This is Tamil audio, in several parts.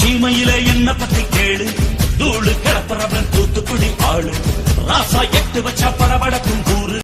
சீமையில என்ன பத்தி கேளு, தூளு கிளப்புறவன் தூத்துக்குடி ஆளு, ராசா எட்டு வச்சா படபடக்கும் கூறு.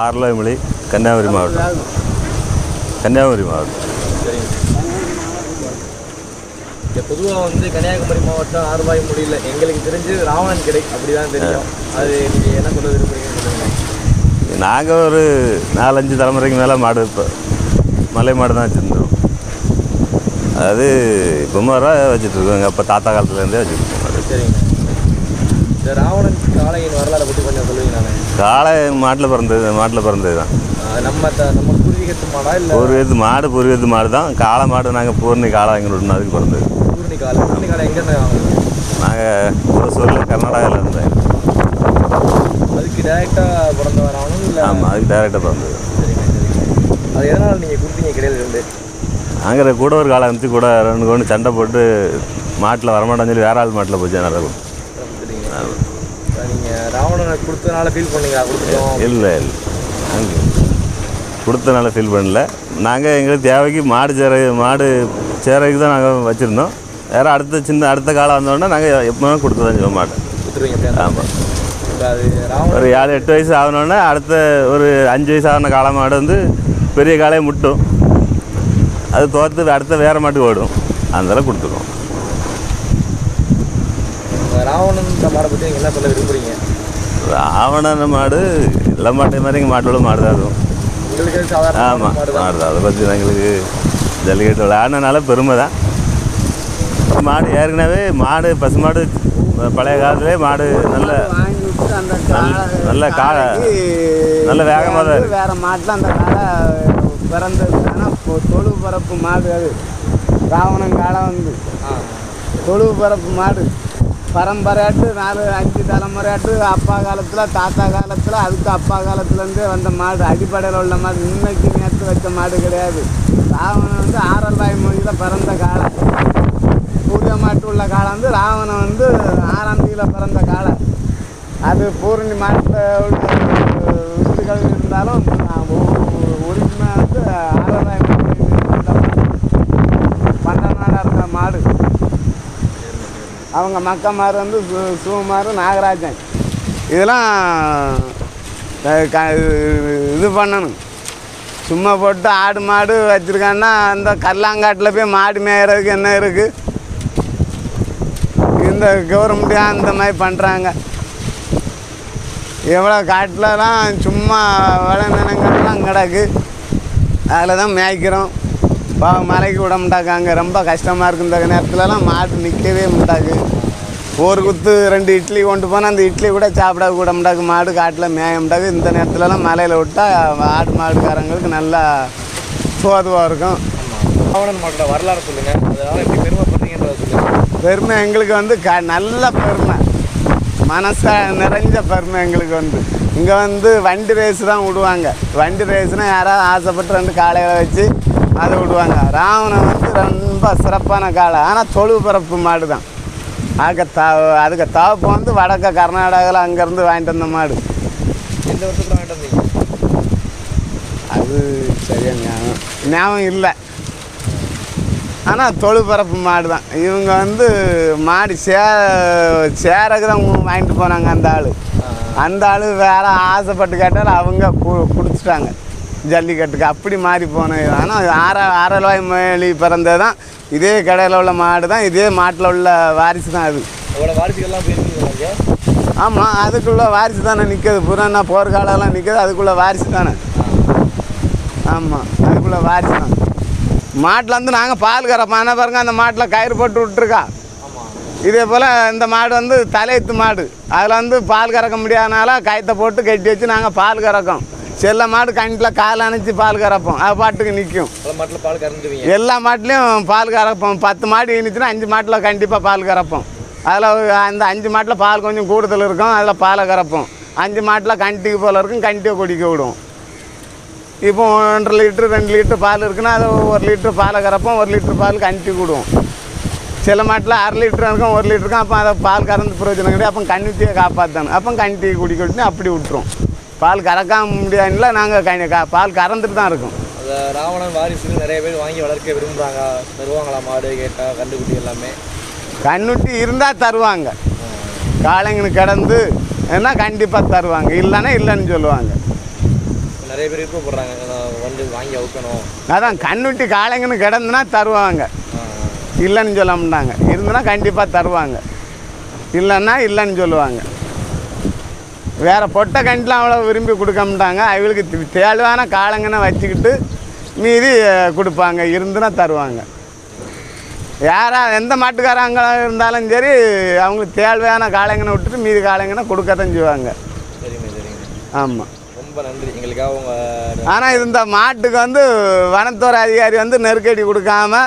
ஆரலாய்மொழி, கன்னியாகுமரி மாவட்டம். கன்னியாகுமரி மாவட்டம். பொதுவாக வந்து கன்னியாகுமரி மாவட்டம் ஆரலாய்மொழியில் எங்களுக்கு தெரிஞ்சு ராவணன் கிடை அப்படிதான் தெரியும். அது நீங்கள் என்ன சொல்ல விரும்புகிறீங்க? நாங்கள் ஒரு 4-5 தலைமுறைக்கு மேலே மாடு, இப்போ மலை மாடு தான் வச்சுருந்தோம். அதாவது இப்போ வச்சுட்ருக்கோம். எங்கள் அப்போ தாத்தா காலத்துலேருந்தே வச்சுருக்கோம் மாடு. சரிங்க. இந்த ராவணன் காளையின் வரலாறை பற்றி கொஞ்சம் சொல்லுவீங்க. நான் காளை மாட்டில் பிறந்தது தான். நம்ம பூர்வீகத்து மாடா இல்லை? பூர்வீகத்து மாடு தான். காளை மாடு நாங்கள் பூர்ணி காளை எங்கள் ஒன்று அதுக்கு பிறந்தது. பூர்ணி காளை எங்கேருந்து வாங்குறோம்? நாங்கள் ஊரசூரில் கர்நாடகாவில் இருந்தேன். அதுக்கு டேரெக்டாக பிறந்த ராவணன் இல்லை? ஆமாம், அதுக்கு டேரெக்டாக பிறந்தது. சரிங்க. அது எதனால் நீங்கள் கொடுத்தீங்க கிடையாது இருந்து? நாங்கள் கூட ஒரு காலை அனுப்பிச்சு கூட 2 கொண்டு சண்டை போட்டு மாட்டில் வரமாட்டான்னு சொல்லி வேற ஆள் மாட்டில் போச்சு. நல்லா இருக்கும். நீங்கள் ராவணனை கொடுத்தனால ஃபீல் பண்ணீங்களா? கொடுத்துட்டோம்? இல்லை, நாங்கள் கொடுத்தனால ஃபீல் பண்ணல. நாங்கள் எங்களுக்கு தேவைக்கு மாடு சேரைக்கு தான் நாங்கள் வச்சுருந்தோம். வேறு அடுத்த காலம் வந்தோடனே நாங்கள் எப்போவும் கொடுத்து தான் சொல்லுவோம் மாட்டை. கொடுத்துருவீங்க? ஆமாம். அது ஒரு 7-8 வயசு ஆகணுன்னே அடுத்த ஒரு 5 வயசு ஆகின காளை மாடு வந்து பெரிய காளையை முட்டும். அது தோற்று அடுத்த வேறு மாட்டுக்கு ஓடும். அதெல்லாம் கொடுத்துருவோம். ராவணன் மாடை பற்றி நீங்கள் என்ன சொல்ல விரும்புகிறீங்க? ராவணன் மாடு எல்லா மாட்டை மாதிரி எங்கள் மாட்டோட மாடு தான் இருக்கும். உங்களுக்கு சாதாரண? ஆமாம், மாடு தான். அதை பற்றி எங்களுக்கு ஜல்லிக்கட்டு விளையாடினால பெருமை தான். மாடு ஏற்கனவே பசு மாடு பழைய காலத்துலேயே மாடு நல்ல வேகமாக தான் இருக்குது. வேறு மாட்டில் அந்த காலை பிறந்தது. ஆனால் தொழு பரப்பு மாடு அது ராவணன் காலை வந்து தொழு பரப்பு மாடு பரம்பரையாட்டு 4-5 தலைமுறையாட்டு அப்பா காலத்தில், தாத்தா காலத்தில், அதுக்கு அப்பா காலத்துலேருந்தே வந்த மாடு. அடிப்படையில் உள்ள மாடு. இன்னைக்கு நேற்று வச்ச மாடு கிடையாது. ராவணன் வந்து ஆரலாய்மொழியில் பிறந்த காலை. பூஜை மாட்டு உள்ள காலம் வந்து ராவணன் வந்து 6ஆம் தேதியில் பிறந்த காலை. அது பூர்ணி மாட்டில் உள்ள வித்துகள் இருந்தாலும் ஒரிஜினல் வந்து அவங்க மக்கமார் வந்து சுகுமார் நாகராஜன் இதெல்லாம் இது பண்ணணும். சும்மா போட்டு ஆடு மாடு வச்சுருக்காங்கன்னா அந்த கல்லாங்காட்டில் போய் மாடு மேயறதுக்கு என்ன இருக்குது? இந்த கவர்மெண்ட்டு அந்த மாதிரி பண்ணுறாங்க. எவ்வளோ காட்டிலலாம் சும்மா நிலங்கள்லாம் கிடக்கு, அதில் தான் மேய்க்கிறோம். மலைக்கு விட மாட்டாங்க, ரொம்ப கஷ்டமாக இருக்குது. இந்த நேரத்துலலாம் மாடு நிற்கவே மாட்டாங்க. ஒரு குத்து 2 இட்லி கொண்டு போனால் அந்த இட்லி கூட சாப்பிட கூட மாட்டாங்க. மாடு காட்டில் மேய மாட்டாங்க. இந்த நேரத்துலலாம் மலையில் விட்டால் ஆடு மாடுக்காரங்களுக்கு நல்லா சோதுவாக இருக்கும். ராவணன் மாட்டோட வரலாறு சொல்லுங்கள், அதனால் எப்படி பெருமைப்படுறீங்கன்றதை சொல்லுங்கள். பெருமை எங்களுக்கு வந்து நல்ல பெருமை, மனசை நிறைஞ்ச பெருமை எங்களுக்கு வந்து. இங்கே வந்து வண்டி ரேஸ் தான் விடுவாங்க. வண்டி ரேஸ்னால் யாராவது ஆசைப்பட்டு 2 காளைகளை வச்சு அதை விடுவாங்க. ராவணன் வந்து ரொம்ப சிறப்பான காளை, ஆனால் தொழு பரப்பு மாடு தான். அதுக்கு தவப்பு வந்து வடக்க கர்நாடகாவில் அங்கேருந்து வாங்கிட்டு வந்த மாடு. எந்த வருஷத்தில் வாங்கிட்டு வந்தீங்க? அது சரியாக ஞாபகம் இல்லை, ஆனால் தொழு பரப்பு மாடு தான். இவங்க வந்து மாடு சேரக்கு தான் வாங்கிட்டு போனாங்க. அந்த ஆள் வேறு ஆசைப்பட்டு கேட்டால் அவங்க கொடுத்துட்டாங்க ஜல்லிக்கட்டுக்கு. அப்படி மாறி போனது. ஆனால் ஆரல்வாய் மொழி பிறந்தது தான் இதே கடையில் உள்ள மாடு தான், இதே மாட்டில் உள்ள வாரிசு தான் அது. வாரிசுகள்லாம் போயிருக்கீங்க? ஆமாம், அதுக்குள்ள வாரிசு தானே நிற்கிது. புறானா போர்க்காலெல்லாம் நிற்கிது, அதுக்குள்ளே வாரிசு தானே. ஆமாம், அதுக்குள்ளே வாரிசு தான். மாட்டில் வந்து நாங்கள் பால் கறப்போம். ஆனால் பாருங்க, அந்த மாட்டில் கயிறு போட்டு விட்டுருக்கா. இதே போல் இந்த மாடு வந்து தலையத்து மாடு, அதில் வந்து பால் கறக்க முடியாதனால கயத்தை போட்டு கட்டி வச்சு நாங்கள் பால் கறக்கோம். செல்ல மாடு கண்டில் கால் அணைச்சி பால் கறப்போம், அது பாட்டுக்கு நிற்கும். எல்லா மாட்டிலையும் பால் கறப்போம். 10 மாடு இருந்துச்சுன்னா 5 மாட்டில் கண்டிப்பாக பால் கறப்போம். அதில் அந்த 5 மாட்டில் பால் கொஞ்சம் கூடுதல் இருக்கும், அதில் பாலை கறப்போம். 5 மாட்டில் கண்டிக்கு போல் இருக்கும், கண்டியை குடிக்க விடுவோம். இப்போ 1.5 லிட்டரு 2 லிட்டரு பால் இருக்குன்னா அது 1 லிட்டரு பாலை கறப்போம், 1 லிட்டரு பால் கண்டி கூடுவோம். சில மாட்டில் 1/2 லிட்டரு இருக்கும், 1 லிட்டருக்கும். அப்போ அதை பால் கறந்து பிரயோஜனம் கிடையாது. அப்போ கண்ணிட்டியை காப்பாற்றணும். அப்போ கண்டி குடிக்க விட்டுன்னு அப்படி விட்டுரும். பால் கறக்காம முடியாதுல, நாங்கள் பால் கறந்துட்டு தான் இருக்கோம். அந்த ராவணன் வாரிசுகள் நிறைய பேர் வாங்கி வளர்க்க விரும்புகிறாங்க. தருவாங்களா மாடு கேட்டால் கண்டுக்குட்டி எல்லாமே? கண்ணுட்டி இருந்தால் தருவாங்க. காளைங்கன்னு கிடந்து ஏன்னா கண்டிப்பாக தருவாங்க, இல்லைன்னா இல்லைன்னு சொல்லுவாங்க. நிறைய பேர் விருப்பப்படுறாங்க வந்து வாங்கி அவுக்கணும். அதான் கண்ணுட்டி காளைங்கன்னு கிடந்துன்னா தருவாங்க, இல்லைன்னு சொல்ல மாட்டாங்க. இருந்துன்னா கண்டிப்பாக தருவாங்க, இல்லைன்னா இல்லைன்னு சொல்லுவாங்க. வேறு பொட்டை கண்டிலாம் அவ்வளோ விரும்பி கொடுக்க மாட்டாங்க. அவங்களுக்கு தேவையான காலங்கன்னு வச்சுக்கிட்டு மீதி கொடுப்பாங்க, இருந்துன்னா தருவாங்க. எந்த மாட்டுக்காரங்க இருந்தாலும் சரி, அவங்களுக்கு தேவையான காலங்கனை விட்டுட்டு மீதி காலங்கனை கொடுக்கத்தான் செய்வாங்க. சரிங்க சரிங்க. ஆமாம், ரொம்ப நன்றி எங்களுக்காக உங்கள். ஆனால் இந்த மாட்டுக்கு வந்து வனத்துறை அதிகாரி வந்து நெருக்கடி கொடுக்காம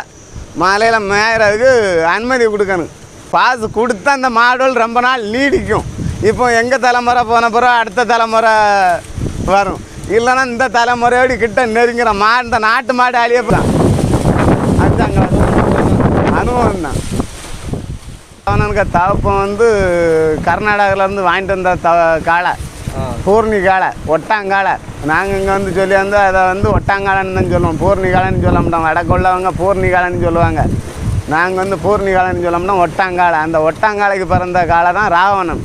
மலையில் மேயறதுக்கு அனுமதி கொடுக்கணும். பாசு கொடுத்தா அந்த மாடுகள் ரொம்ப நாள் நீடிக்கும். இப்போ எங்கள் தலைமுறை போன பிறகு அடுத்த தலைமுறை வரும், இல்லைன்னா இந்த தலைமுறையோடு கிட்ட நெருங்கிற இந்த நாட்டு மாடு அழிய போகிறான். அதுதாங்க அனுபவம் தான். அவனுக்கு தவப்பம் வந்து கர்நாடகாவிலேருந்து வாங்கிட்டு வந்த காளை, பூர்ணி காளை, ஒட்டாங்காளை. நாங்கள் இங்கே வந்து சொல்லி வந்து அதை வந்து ஒட்டாங்காளைன்னு தான் சொல்லுவோம், பூர்ணி காளைன்னு சொல்ல மாட்டோம். வடக்கு உள்ளவங்க பூர்ணி காளைன்னு சொல்லுவாங்க, நாங்கள் வந்து பூர்ணி காளைன்னு சொல்ல மாட்டோம், ஒட்டாங்காளை. அந்த ஒட்டாங்காளைக்கு பிறந்த காளை தான் ராவணன்.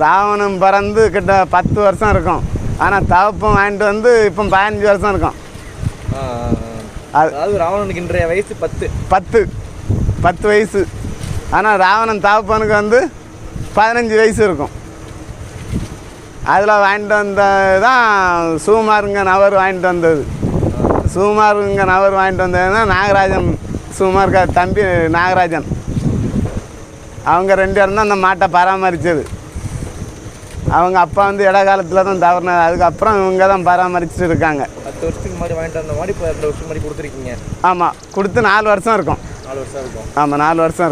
ராவணன் பிறந்து கிட்ட 10 வருஷம் இருக்கும். ஆனால் தவப்பம் வாங்கிட்டு வந்து இப்போ 15 வருஷம் இருக்கும். அதாவது ராவணனுக்கு இன்றைய வயசு 10 வயசு. ஆனால் ராவணன் தவப்பனுக்கு வந்து 15 வயசு இருக்கும். அதில் வாங்கிட்டு வந்தது தான் சுகுமாருங்க நவர் வாங்கிட்டு வந்தது. சுகுமாருங்க நவர் வாங்கிட்டு வந்ததுன்னா நாகராஜன், சுகுமார் தம்பி நாகராஜன், அவங்க 2 பேரும் தான் அந்த மாட்டை பராமரித்தது. அவங்க அப்பா வந்து இடகாலத்தில் தான் தவறினது, அதுக்கப்புறம் இவங்க தான் பராமரிச்சுட்டு இருக்காங்க. 10 வருஷத்துக்கு முன்னாடி வாங்கிட்டு வந்த மாதிரி இப்போ 2 வருஷம் மாதிரி கொடுத்துருக்கீங்க? ஆமாம், கொடுத்து 4 வருஷம் இருக்கும். 4 வருஷம் இருக்கும். ஆமாம், 4 வருஷம்.